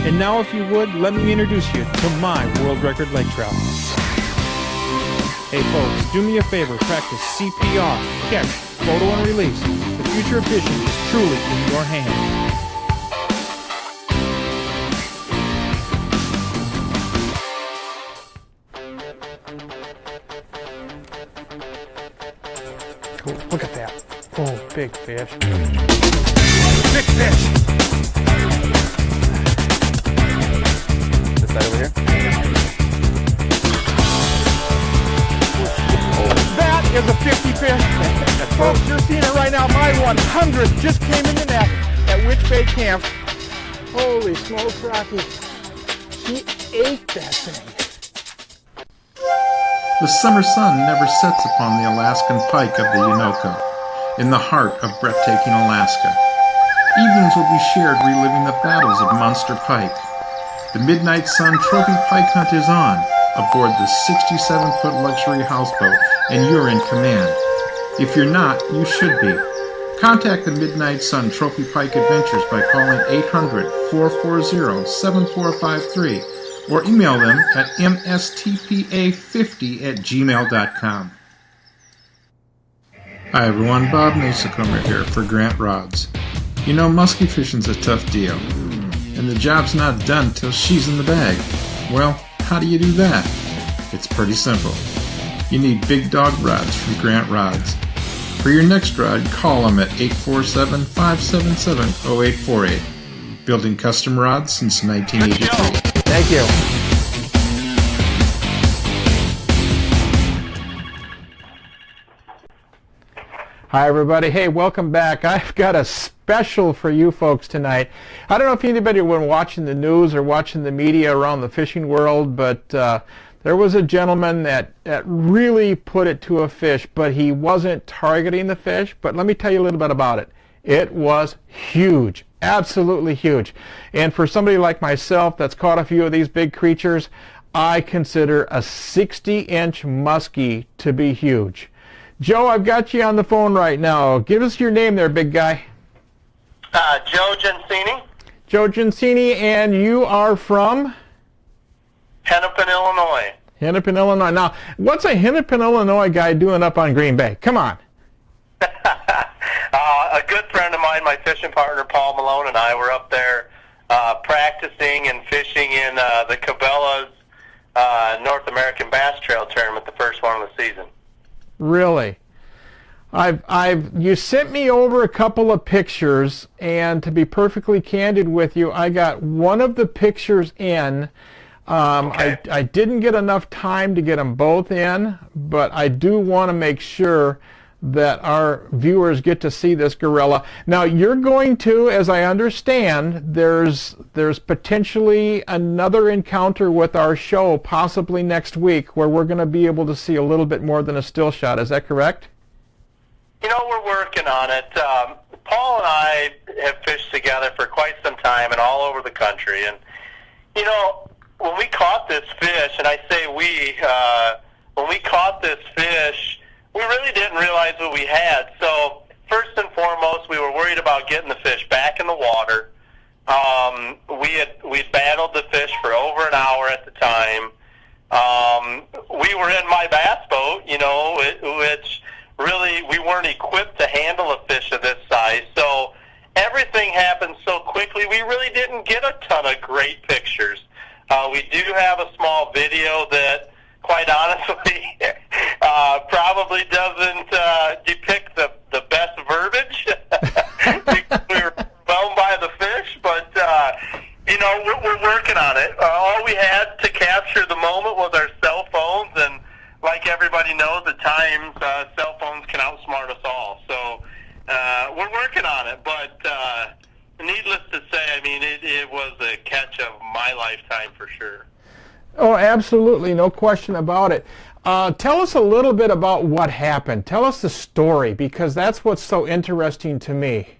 And now, if you would, let me introduce you to my world record lake trout. Hey folks, do me a favor, practice CPR, catch, photo, and release. The future of fishing is truly in your hands. Oh, look at that. Oh, big fish. Big fish! This side over here? That is a 50 fish. Folks, you're seeing it right now. My 100th just came in the net at Witch Bay Camp. Holy smokes, Rocky. He ate that thing. The summer sun never sets upon the Alaskan pike of the Unoco, in the heart of breathtaking Alaska. Evenings will be shared reliving the battles of monster pike. The Midnight Sun Trophy Pike Hunt is on, aboard the 67-foot luxury houseboat, and you're in command. If you're not, you should be. Contact the Midnight Sun Trophy Pike Adventures by calling 800-440-7453 or email them at mstpa50@gmail.com. Hi everyone, Bob Mehsikomer here for Grant Rods. You know, muskie fishing's a tough deal, and the job's not done till she's in the bag. Well, how do you do that? It's pretty simple. You need big dog rods from Grant Rods. For your next rod, call them at 847-577-0848. Building custom rods since 1983. Thank you. Hi everybody. Hey, welcome back. I've got a special for you folks tonight. I don't know if anybody was watching the news or watching the media around the fishing world, but there was a gentleman that really put it to a fish, but he wasn't targeting the fish. But let me tell you a little bit about it. It was huge. Absolutely huge. And for somebody like myself that's caught a few of these big creatures, I consider a 60-inch muskie to be huge. Joe, I've got you on the phone right now. Give us your name there, big guy. Joe Gensini. Joe Gensini, and you are from? Hennepin, Illinois. Hennepin, Illinois. Now, what's a Hennepin, Illinois guy doing up on Green Bay? Come on. A good friend of mine, my fishing partner Paul Malone, and I were up there practicing and fishing in the Cabela's North American Bass Trail Tournament, the first one of the season. Really? You sent me over a couple of pictures, and to be perfectly candid with you, I got one of the pictures in. Okay. I didn't get enough time to get them both in, but I do want to make sure that our viewers get to see this gorilla. Now, you're going to, as I understand, there's potentially another encounter with our show, possibly next week, where we're going to be able to see a little bit more than a still shot. Is that correct? You know, we're working on it. Paul and I have fished together for quite some time and all over the country. And, you know, when we caught this fish, and I say when we caught this fish, we really didn't realize what we had. So first and foremost, we were worried about getting the fish back in the water. We'd battled the fish for over an hour at the time. We were in my bass boat, you know, which really we weren't equipped to handle a fish of this size. So everything happened so quickly, we really didn't get a ton of great pictures. We do have a small video that, quite honestly, probably doesn't depict the best verbiage because we were overwhelmed by the fish, but you know, we're working on it. All we had to capture the moment was our cell phones, and like everybody knows, at times cell phones can outsmart us all. So we're working on it, but needless to say, I mean, it was a catch of my lifetime for sure. Oh, absolutely, no question about it. Tell us a little bit about what happened. Tell us the story, because that's what's so interesting to me.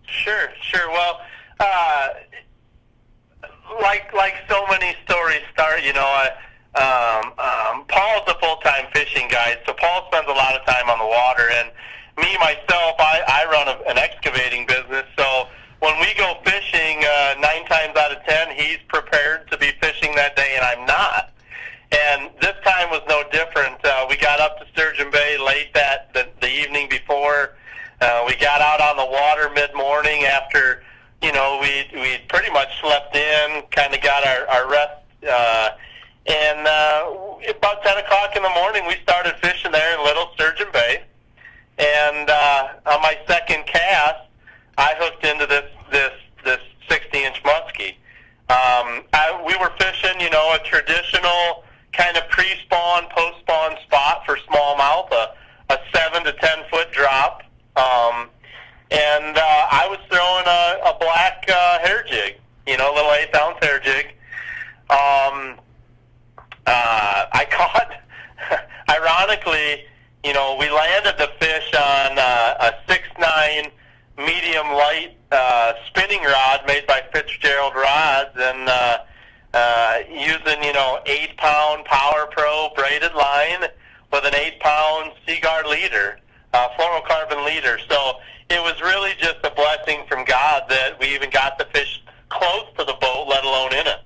Sure. Well, like so many stories start, you know, Paul's a full-time fishing guide, so Paul spends a lot of time on the water, and me, myself, I run an excavating business, so when we go fishing, 9 times out of 10, he We got out on the water mid-morning after, we'd pretty much slept in, kind of got our rest. And about 10 o'clock in the morning, we started fishing there in Little Sturgeon Bay. And on my second cast, I hooked into this 60-inch muskie. We were fishing, a traditional kind of pre-spawn, post-spawn spot for smallmouth, a 7 to 10 foot drop. And I was throwing a black hair jig, a little 8-ounce hair jig. I caught, ironically, we landed the fish on a 6'9" medium light spinning rod made by Fitzgerald Rods, and using 8-pound Power Pro braided line with an 8-pound Seaguard leader, fluorocarbon leader. So it was really just a blessing from God that we even got the fish close to the boat, let alone in it.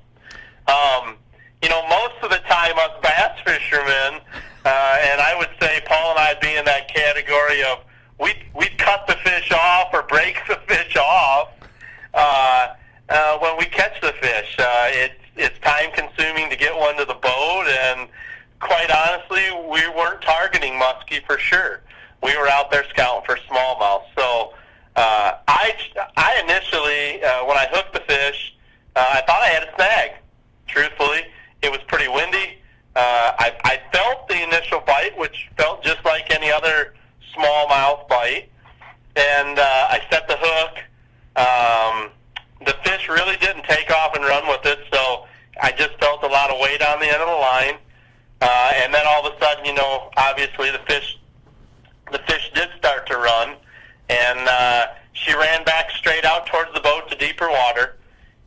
Most of the time us bass fishermen, and I would say Paul and I'd be in that category of we'd cut the fish off or break the fish off when we catch the fish. It's time consuming to get one to the boat, and quite honestly, we weren't targeting muskie for sure. We were out there scouting for smallmouth. So I initially, when I hooked the fish, I thought I had a snag. Truthfully, it was pretty windy. I felt the initial bite, which felt just like any other smallmouth bite, and I set the hook. The fish really didn't take off and run with it, so I just felt a lot of weight on the end of the line. And then all of a sudden, obviously the fish did start to run, and she ran back straight out towards the boat to deeper water.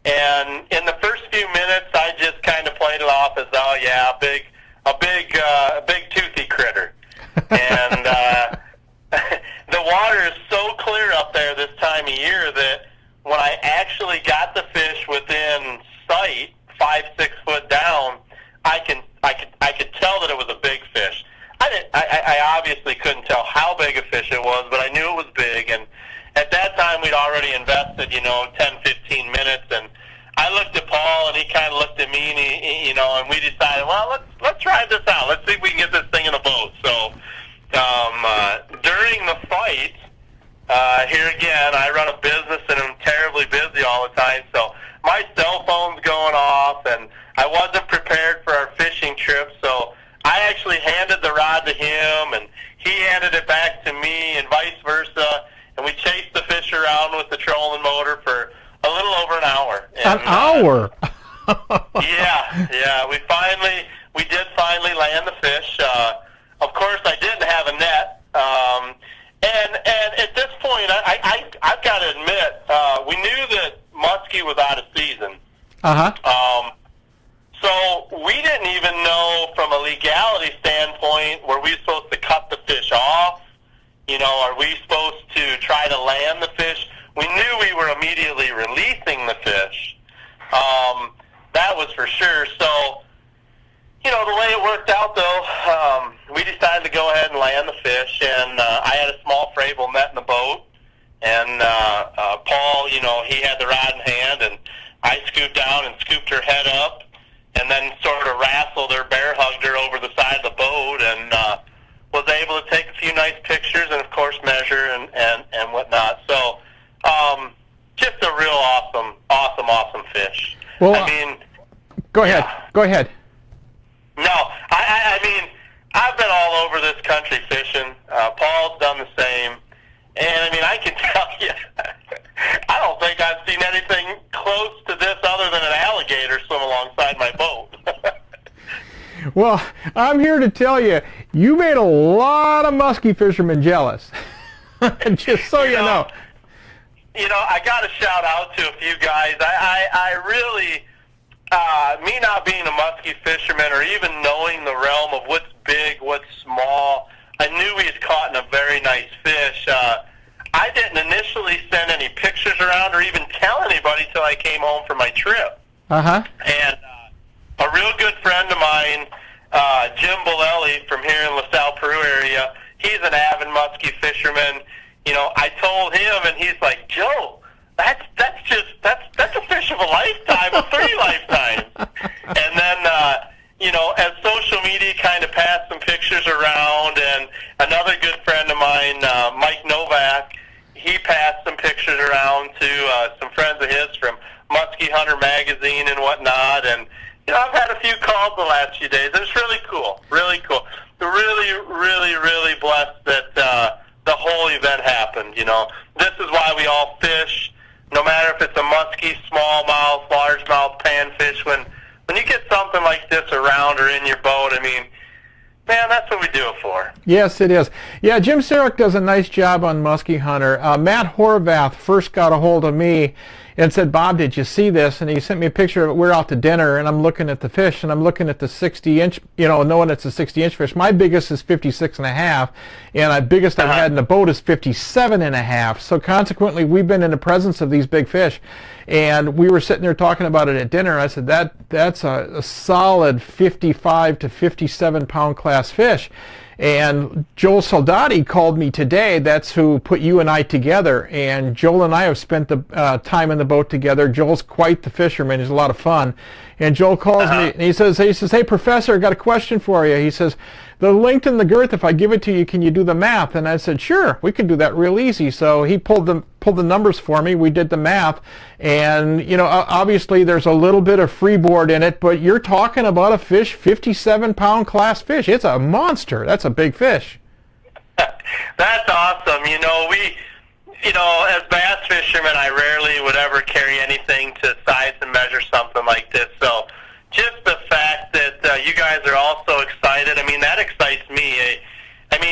And in the first few minutes, I just kind of played it off as, oh yeah, a big toothy critter. And the water is so clear up there this time of year that when I actually got the fish within sight, 5-6 foot down, I could tell that it was a big fish. I obviously couldn't tell how big a fish it was, but I knew it was big. And at that time, we'd already invested, 10, 15 minutes, and I looked at Paul, and he kind of looked at me, and and we decided, well, let's try this out. Let's see if we can get this thing in a boat. So during the fight, here again, I run a business, and I'm terribly busy all the time, so my cell phone's going off, and I wasn't prepared for our fishing trip, so I actually handed the rod to him, and he handed it back to me, and vice versa, and we chased the fish around with the trolling motor for a little over an hour. And, an hour? Yeah. We did finally land the fish. Of course, I didn't have a net. And at this point, I've got to admit, we knew that muskie was out of season. Uh-huh. So we didn't even know from a legality standpoint, were we supposed to cut the fish off? Are we supposed to try to land the fish? We knew we were immediately releasing the fish. That was for sure. So, the way it worked out, though, we decided to go ahead and land the fish, and I had a small Frable net in the boat, and Paul, he had the rod in hand, and I scooped down and scooped her head up, and then sort of wrestled her, bear hugged her over the side of the boat, and was able to take a few nice pictures and, of course, measure and whatnot. So, just a real awesome fish. Well, go ahead. Yeah. Go ahead. No, I mean, I've been all over this country fishing. Paul's done the same. And, I can tell you, I don't think I've seen anything close to this other than an alligator swim alongside my boat. Well, I'm here to tell you, you made a lot of muskie fishermen jealous. Just so you know. I got to shout out to a few guys. I really, me not being a muskie fisherman or even knowing the realm of what's big, what's small, I knew we had caught in a very nice fish. I didn't initially send any pictures around or even tell anybody till I came home from my trip. Uh-huh. And a real good friend of mine, Jim Bolelli from here in LaSalle, Peru area, he's an avid muskie fisherman. I told him, and he's like, Joe, that's a fish of a lifetime, of 3 lifetimes. And then, as social media kind of passed some pictures around, and another good friend of mine, Mike Novak, he passed some pictures around to some friends of his from Muskie Hunter magazine and whatnot. And I've had a few calls the last few days. It's really cool, really cool. Really, really, really blessed that the whole event happened. This is why we all fish, no matter if it's a muskie, smallmouth, largemouth, panfish. When you get something like this around or in your boat, man, that's what we do it for. Yes, it is. Yeah, Jim Sarek does a nice job on Muskie Hunter. Matt Horvath first got a hold of me and said, Bob, did you see this? And he sent me a picture of it. We're out to dinner, and I'm looking at the fish, and I'm looking at the 60-inch, knowing it's a 60-inch fish. My biggest is 56.5, and the biggest I've had in the boat is 57.5. So consequently, we've been in the presence of these big fish. And we were sitting there talking about it at dinner. I said, that's a solid 55 to 57 pound class fish. And Joel Soldati called me today. That's who put you and I together. And Joel and I have spent the time in the boat together. Joel's quite the fisherman. He's a lot of fun. And Joel calls me and he says, hey, Professor, I got a question for you. He says, the length and the girth, if I give it to you, can you do the math? And I said, sure, we can do that real easy. So he pulled the numbers for me. We did the math. And, obviously there's a little bit of freeboard in it, but you're talking about a fish, 57 pound class fish. It's a monster. That's a big fish. That's awesome. As bass fishermen, I rarely would ever carry anything to size and measure something like this. So just the fact that you guys are all so excited, that excites me.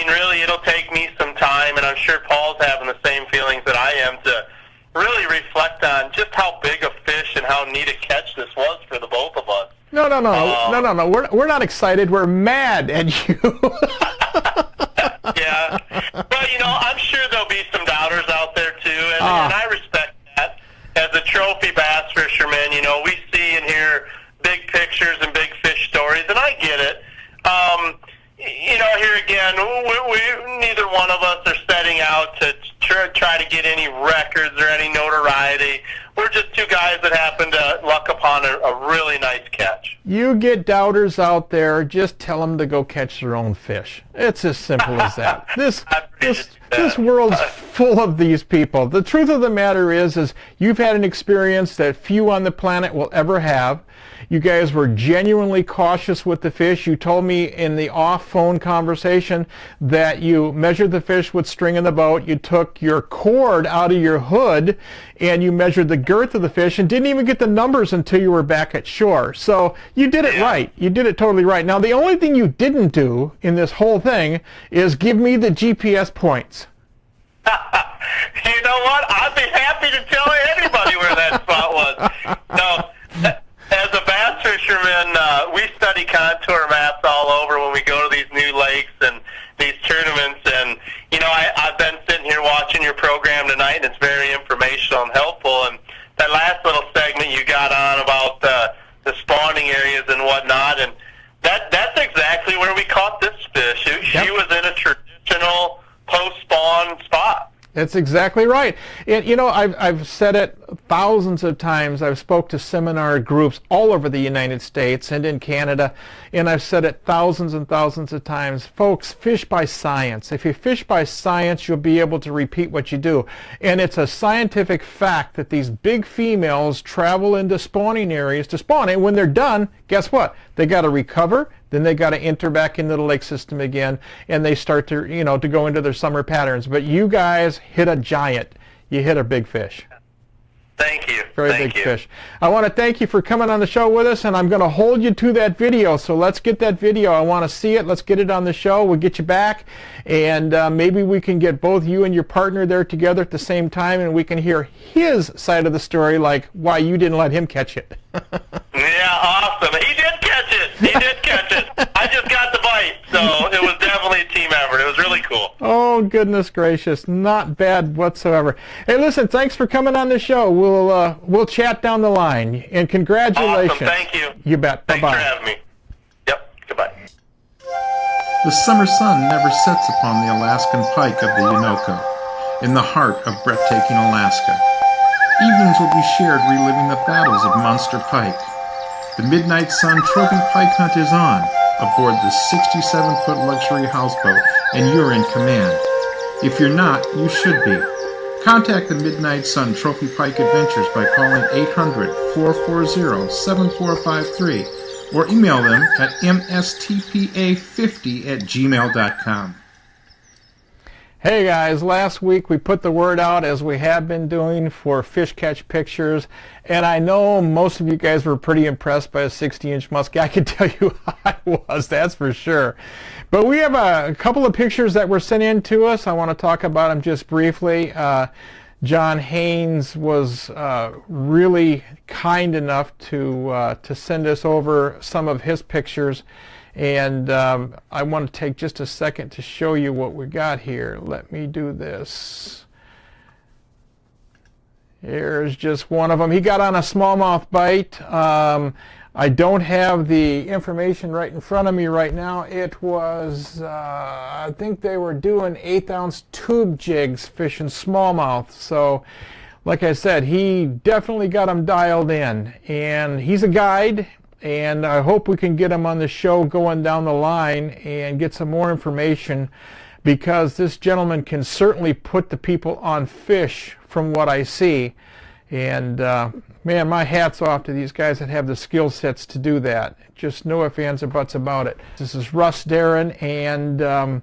Really, it'll take me some time, and I'm sure Paul's having the same feelings that I am, to really reflect on just how big a fish and how neat a catch this was for the both of us. No. We're not excited. We're mad at you. Yeah. Well, I'm sure there'll be some doubters out there too, and I respect that. As a trophy bass fisherman, we see and hear big pictures and big fish stories, and I get it. Here again, we neither one of us are setting out to try to get any records or any notoriety. We're just two guys that happen to luck upon a really nice catch. You get doubters out there, just tell them to go catch their own fish. It's as simple as that. This world's full of these people. The truth of the matter is you've had an experience that few on the planet will ever have. You guys were genuinely cautious with the fish. You told me in the off-phone conversation that you measured the fish with string in the boat. You took your cord out of your hood and you measured the girth of the fish and didn't even get the numbers until you were back at shore. So you did it right. You did it totally right. Now, the only thing you didn't do in this whole thing is give me the GPS points. You know what? I'd be happy to tell anybody where that spot was. No, as a bass fisherman, we study contour maps all over when we go to these new lakes and these tournaments. And, I've been sitting here watching your program tonight, and it's very informational and helpful. And that last little segment you got on about the spawning areas and whatnot, and that's exactly where we caught this fish. She was in a traditional post-spawn spot. That's exactly right. And, I've said it thousands of times. I've spoke to seminar groups all over the United States and in Canada, and I've said it thousands and thousands of times. Folks, fish by science. If you fish by science, you'll be able to repeat what you do. And it's a scientific fact that these big females travel into spawning areas to spawn. And when they're done, guess what? They got to recover. Then they got to enter back into the lake system again, and they start to, to go into their summer patterns. But you guys hit a giant. You hit a big fish. Thank you. Very big fish. I want to thank you for coming on the show with us, and I'm going to hold you to that video. So let's get that video. I want to see it. Let's get it on the show. We'll get you back, and maybe we can get both you and your partner there together at the same time, and we can hear his side of the story, like why you didn't let him catch it. Yeah, awesome. He did catch it. He did catch it. I just got the bite, so it was definitely a team effort. It was really cool. Oh, goodness gracious. Not bad whatsoever. Hey, listen, thanks for coming on the show. We'll chat down the line. And congratulations. Awesome. Thank you. You bet. Thanks Bye-bye. for having me. Yep. Goodbye. The summer sun never sets upon the Alaskan pike of the Uinoko. in the heart of breathtaking Alaska. Evenings will be shared reliving the battles of Munster Pike. The Midnight Sun Trophy Pike Hunt is on, aboard the 67-foot luxury houseboat, and you're in command. If you're not, you should be. Contact the Midnight Sun Trophy Pike Adventures by calling 800-440-7453 or email them at mstpa50@gmail.com. Hey guys, last week we put the word out, as we have been doing, for fish catch pictures, and I know most of you guys were pretty impressed by a 60-inch muskie. I can tell you I was, that's for sure. But we have a couple of pictures that were sent in to us. I want to talk about them just briefly. John Haynes was really kind enough to send us over some of his pictures. And I want to take just a second to show you what we got here. Let me do this. Here's just one of them. He got on a smallmouth bite. I don't have the information right in front of me right now. It was, I think they were doing 1/8-ounce tube jigs fishing smallmouth. So, like I said, he definitely got them dialed in. And he's a guide. And I hope we can get him on the show going down the line and get some more information, because this gentleman can certainly put the people on fish from what I see. And man, my hat's off to these guys that have the skill sets to do that. Just no ifs, ands, or buts about it. This is Russ Darren, and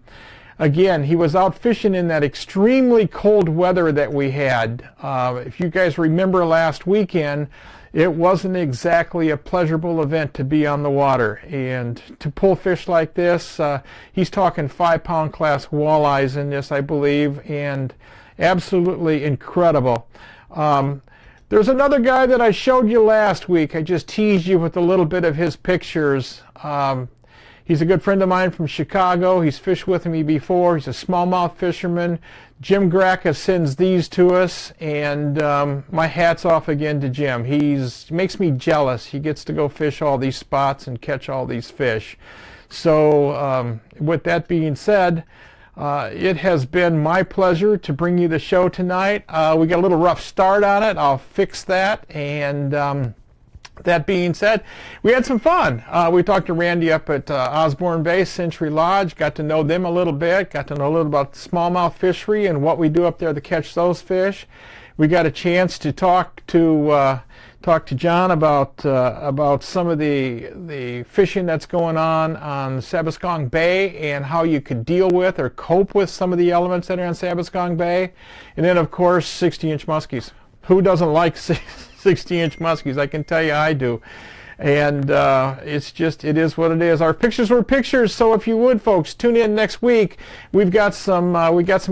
again, he was out fishing in that extremely cold weather that we had. If you guys remember last weekend, it wasn't exactly a pleasurable event to be on the water, and to pull fish like this, he's talking 5-pound class walleyes in this, I believe, and absolutely incredible. There's another guy that I showed you last week. I just teased you with a little bit of his pictures. He's a good friend of mine from Chicago. He's fished with me before. He's a smallmouth fisherman. Jim Gracka sends these to us, and my hat's off again to Jim. He makes me jealous. He gets to go fish all these spots and catch all these fish. So with that being said, it has been my pleasure to bring you the show tonight. We got a little rough start on it. I'll fix that, and that being said, we had some fun. We talked to Randy up at Osborne Bay, Century Lodge, got to know them a little bit, got to know a little about smallmouth fishery and what we do up there to catch those fish. We got a chance to talk to John about some of the fishing that's going on Sabascong Bay and how you could deal with or cope with some of the elements that are on Sabascong Bay. And then, of course, 60-inch muskies. Who doesn't like 60-inch muskies? I can tell you I do. And it is what it is. Our pictures were pictures, so if you would, folks, tune in next week. We got some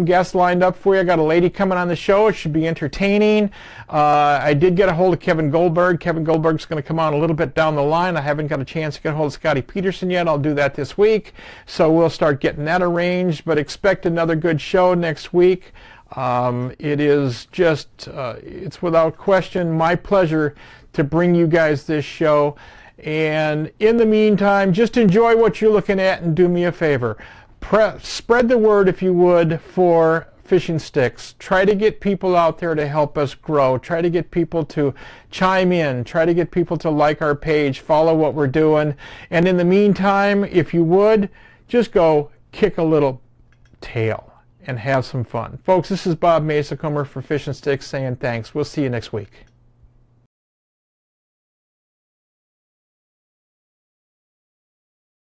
guests lined up for you. I got a lady coming on the show. It should be entertaining. I did get a hold of Kevin Goldberg. Kevin Goldberg's going to come on a little bit down the line. I haven't got a chance to get a hold of Scotty Peterson yet. I'll do that this week. So we'll start getting that arranged, but expect another good show next week. It is just, it's without question my pleasure to bring you guys this show. And in the meantime, just enjoy what you're looking at and do me a favor. Spread the word, if you would, for Fishing Sticks. Try to get people out there to help us grow. Try to get people to chime in. Try to get people to like our page, follow what we're doing. And in the meantime, if you would, just go kick a little tail and have some fun. Folks, this is Bob Mehsikomer for Fish and Sticks saying thanks. We'll see you next week.